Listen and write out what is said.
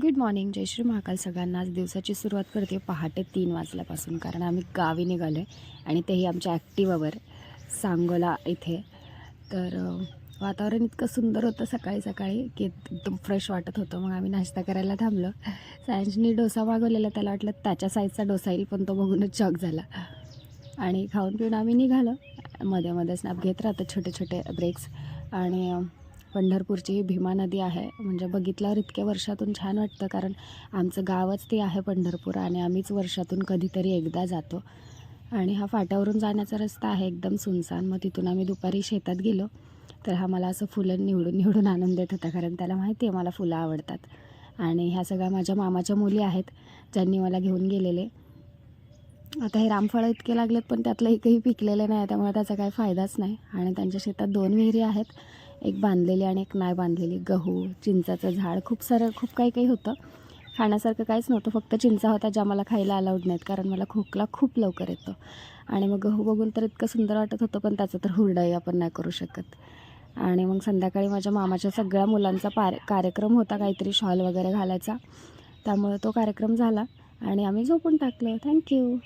Good morning. जय श्री महाकाल सगळ्यांना. आज दिवसाची सुरुवात करते पहाटे 3 वाजल्यापासून, कारण आम्ही गावी निघालो आहे आणि तेही आमच्या ॲक्टिवावर सांगोला इथे. तर वातावरण इतकं सुंदर होतं सकाळी सकाळी की एकदम फ्रेश वाटत होतं. मग आम्ही नाश्ता करायला थांबलो. सायन्सनी डोसा मागवलेला, त्याला वाटलं त्याच्या साईजचा डोसा येईल, पण तो बघूनच शॉक झाला. आणि खाऊन पिऊन आम्ही निघालो. मध्ये मध्ये स्नॅप घेत राहतो, छोटे छोटे ब्रेक्स. आणि पंढरपूरची ही भीमा नदी आहे, म्हणजे बघितल्यावर इतक्या वर्षातून छान वाटतं, कारण आमचं गावच ते आहे पंढरपूर आणि आम्हीच वर्षातून कधीतरी एकदा जातो. आणि हा फाट्यावरून जाण्याचा रस्ता आहे एकदम सुनसान. मग तिथून आम्ही दुपारी शेतात गेलो. तर हा मला असं फुलं निवडून निवडून आणून देत होता, कारण त्याला माहिती आहे मला फुलं आवडतात. आणि ह्या सगळ्या माझ्या मामाच्या मुली आहेत, ज्यांनी मला घेऊन गेलेले. आता हे रामफळं इतके लागलेत, पण त्यातलं एकही पिकलेलं नाही, त्यामुळे त्याचा काही फायदाच नाही. आणि त्यांच्या शेतात 2 विहिरी आहेत, एक बांधलेली आणि एक नाही बांधलेली. गहू, चिंचाचं झाड, खूप काही काही होतं. खाण्यासारखं काहीच नव्हतं, फक्त चिंचा होत्या ज्या मला खायला अलाउड नाहीत, कारण मला खोकला खूप लवकर येतो. आणि मग गहू बघून तर इतकं सुंदर वाटत होतं, पण त्याचं तर हुरडाही आपण नाही करू शकत. आणि मग संध्याकाळी माझ्या मामाच्या सगळ्या मुलांचा कार्यक्रम होता, काहीतरी शॉल वगैरे घालायचा, त्यामुळे तो कार्यक्रम झाला आणि आम्ही झोपून टाकलो. थँक्यू.